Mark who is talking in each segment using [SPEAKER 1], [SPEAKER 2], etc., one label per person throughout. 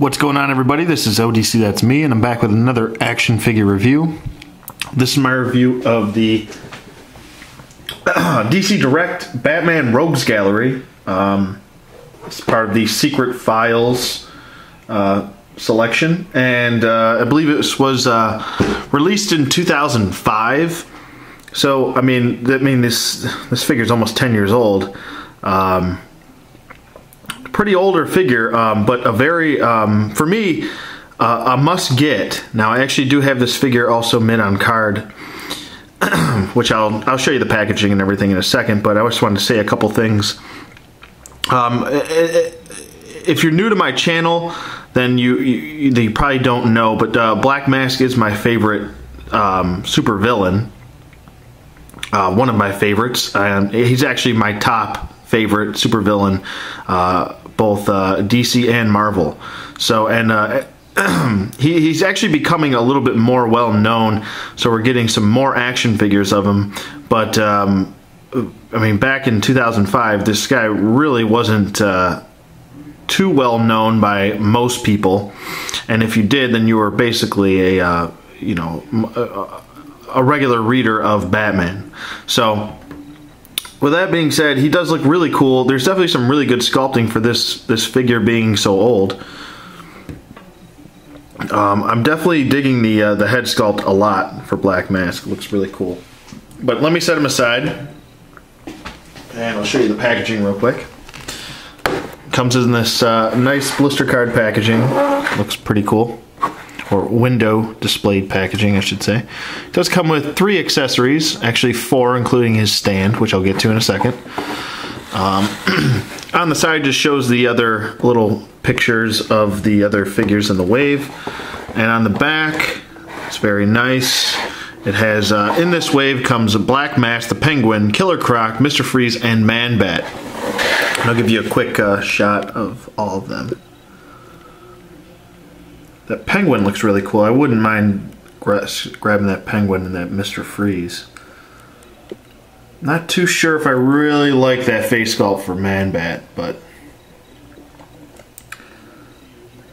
[SPEAKER 1] What's going on, everybody? This is ODC, that's me, and I'm back with another action figure review. This is my review of the DC Direct Batman Rogues Gallery. It's part of the Secret Files selection, and I believe it was released in 2005. So, I mean, this figure is almost 10 years old. Pretty older figure, but a very, for me, a must-get. Now, I actually do have this figure also mint on card, which I'll show you the packaging and everything in a second, but I just wanted to say a couple things. If you're new to my channel, then you probably don't know, but Black Mask is my favorite super villain. One of my favorites. He's actually my top favorite supervillain, both DC and Marvel. So, and he's actually becoming a little bit more well known. So we're getting some more action figures of him. But I mean, back in 2005, this guy really wasn't too well known by most people. And if you did, then you were basically a a regular reader of Batman. So, with that being said, he does look really cool. There's definitely some really good sculpting for this figure being so old. I'm definitely digging the head sculpt a lot for Black Mask. It looks really cool. But let me set him aside, and I'll show you the packaging real quick. Comes in this nice blister card packaging. Looks pretty cool. Or window displayed packaging, I should say. It does come with 3 accessories, actually 4, including his stand, which I'll get to in a second. On the side just shows the other little pictures of the other figures in the wave. And on the back, it's very nice. It has, in this wave comes a Black Mask, the Penguin, Killer Croc, Mr. Freeze, and Man Bat. And I'll give you a quick shot of all of them. That Penguin looks really cool. I wouldn't mind grabbing that Penguin and that Mr. Freeze. Not too sure if I really like that face sculpt for Man Bat, but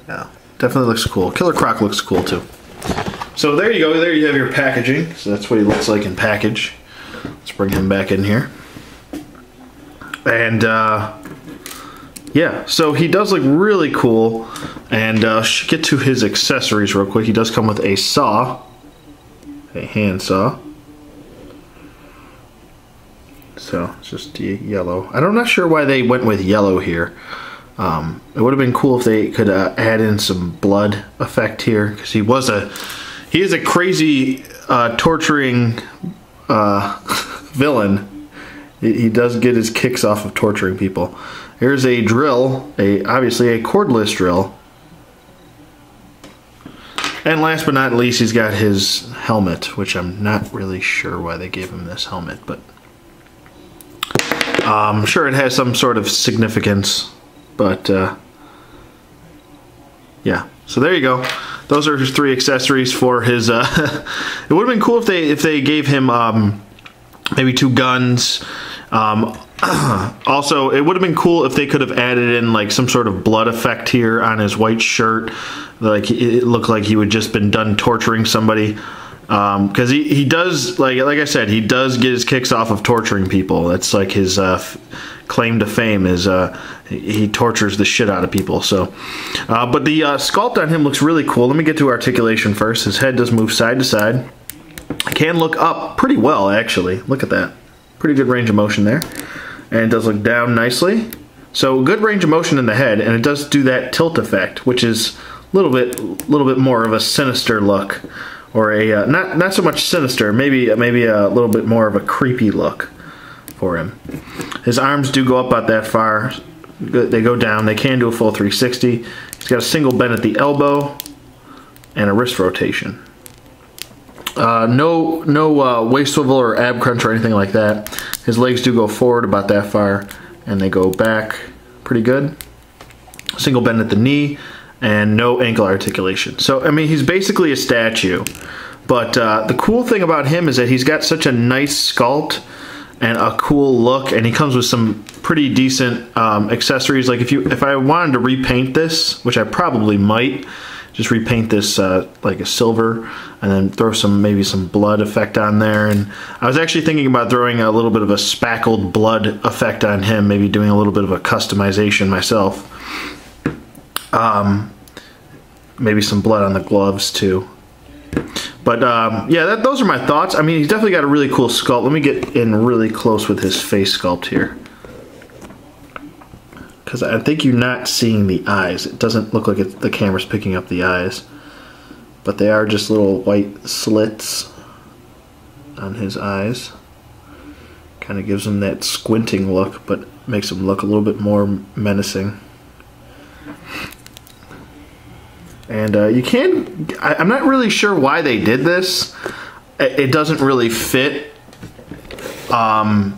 [SPEAKER 1] yeah, definitely looks cool. Killer Croc looks cool too. So there you go. There you have your packaging. So that's what he looks like in package. Let's bring him back in here. And yeah, so he does look really cool. And get to his accessories real quick. He does come with a saw, a hand saw. So it's just yellow. I'm not sure why they went with yellow here. It would have been cool if they could add in some blood effect here, because he is a crazy torturing villain. He does get his kicks off of torturing people. Here's a drill, obviously a cordless drill. And last but not least, he's got his helmet, which I'm not really sure why they gave him this helmet, but I'm sure it has some sort of significance. But yeah, so there you go. Those are his 3 accessories for his. It would have been cool if they gave him maybe 2 guns. Also, it would have been cool if they could have added in like some sort of blood effect here on his white shirt. Like it looked like he would just been done torturing somebody. Because he does, like I said, he does get his kicks off of torturing people. That's like his claim to fame is he tortures the shit out of people. So, but the sculpt on him looks really cool. Let me get to articulation first. His head does move side to side. Can look up pretty well, actually. Look at that. Pretty good range of motion there. And it does look down nicely. So good range of motion in the head, and it does do that tilt effect, which is a little bit more of a sinister look, or a not so much sinister, maybe a little bit more of a creepy look for him. His arms do go up about that far. They go down. They can do a full 360. He's got a single bend at the elbow and a wrist rotation. No waist swivel or ab crunch or anything like that. His legs do go forward about that far, and they go back pretty good. Single bend at the knee, and no ankle articulation. So, I mean, he's basically a statue. But the cool thing about him is that he's got such a nice sculpt and a cool look, and he comes with some pretty decent accessories. Like if I wanted to repaint this, which I probably might, just repaint this like a silver, and then throw maybe some blood effect on there. And I was actually thinking about throwing a little bit of a spackled blood effect on him, maybe doing a little bit of a customization myself. Maybe some blood on the gloves too. But yeah, those are my thoughts. I mean, he's definitely got a really cool sculpt. Let me get in really close with his face sculpt here, because I think you're not seeing the eyes. It doesn't look like the camera's picking up the eyes, but they are just little white slits on his eyes. Kind of gives him that squinting look, but makes him look a little bit more menacing. And you can, I'm not really sure why they did this. It doesn't really fit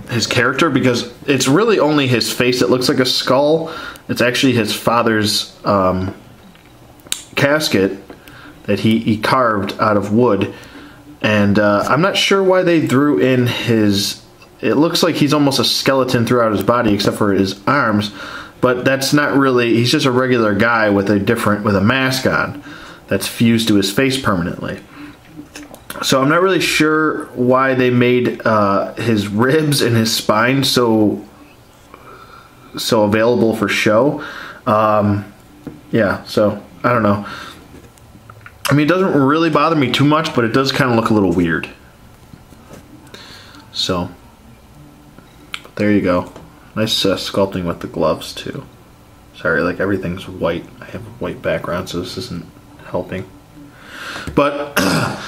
[SPEAKER 1] his character, because it's really only his face that looks like a skull. It's actually his father's casket that he carved out of wood. And I'm not sure why they threw in his, it looks like he's almost a skeleton throughout his body except for his arms. But that's not really, he's just a regular guy with a mask on that's fused to his face permanently. So I'm not really sure why they made his ribs and his spine so available for show. Yeah, so I don't know. I mean, it doesn't really bother me too much, but it does kind of look a little weird. So there you go. Nice sculpting with the gloves too. Sorry, like everything's white. I have a white background, so this isn't helping. But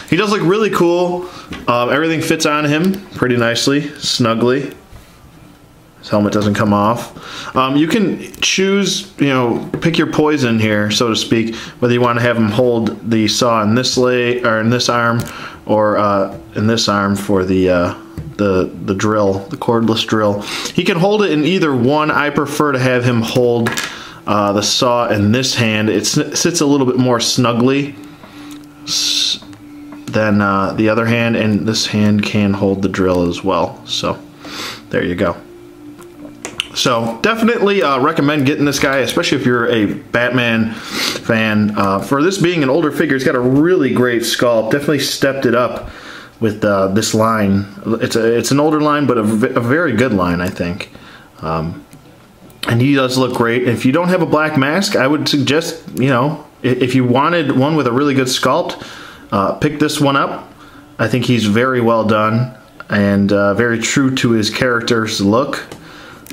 [SPEAKER 1] he does look really cool. Everything fits on him pretty nicely, snugly. His helmet doesn't come off. You can choose, you know, pick your poison here, so to speak, whether you want to have him hold the saw in this leg or in this arm, or in this arm for the drill, the cordless drill. He can hold it in either one. I prefer to have him hold the saw in this hand. It sits a little bit more snugly than the other hand, and this hand can hold the drill as well. So there you go. So definitely recommend getting this guy, especially if you're a Batman fan. For this being an older figure, it's got a really great sculpt. Definitely stepped it up with this line. It's an older line, but a very good line, I think. And he does look great. If you don't have a black mask, I would suggest, you know, if you wanted one with a really good sculpt, pick this one up. I think he's very well done and very true to his character's look.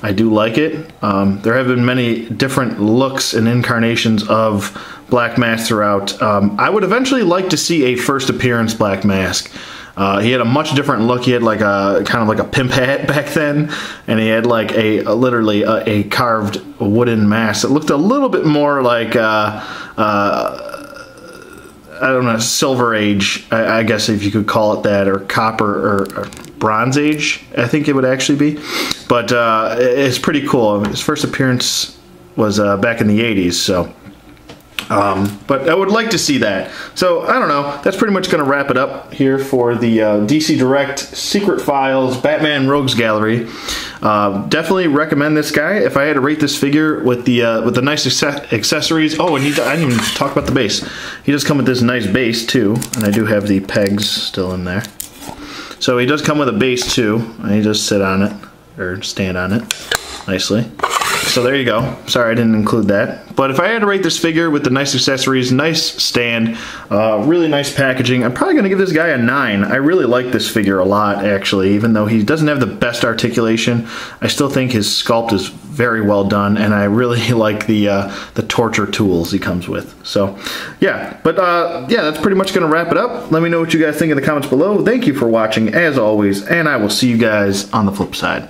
[SPEAKER 1] I do like it. There have been many different looks and incarnations of Black Mask throughout. I would eventually like to see a first appearance Black Mask. He had a much different look. He had like a kind of like a pimp hat back then, and he had like literally a carved wooden mask. It looked a little bit more like I don't know, Silver Age, I guess if you could call it that, or Copper or Bronze Age, I think it would actually be. But it's pretty cool. His first appearance was back in the 80s, so. But I would like to see that. So, I don't know. That's pretty much going to wrap it up here for the DC Direct Secret Files Batman Rogues Gallery. Definitely recommend this guy. If I had to rate this figure with the nice accessories. Oh, and I didn't even talk about the base. He does come with this nice base too, and I do have the pegs still in there. So he does come with a base too, and he does sit on it, or stand on it nicely. So there you go. Sorry I didn't include that. But if I had to rate this figure with the nice accessories, nice stand, really nice packaging, I'm probably going to give this guy a 9. I really like this figure a lot, actually. Even though he doesn't have the best articulation, I still think his sculpt is very well done, and I really like the torture tools he comes with. So, yeah. But, yeah, that's pretty much going to wrap it up. Let me know what you guys think in the comments below. Thank you for watching, as always, and I will see you guys on the flip side.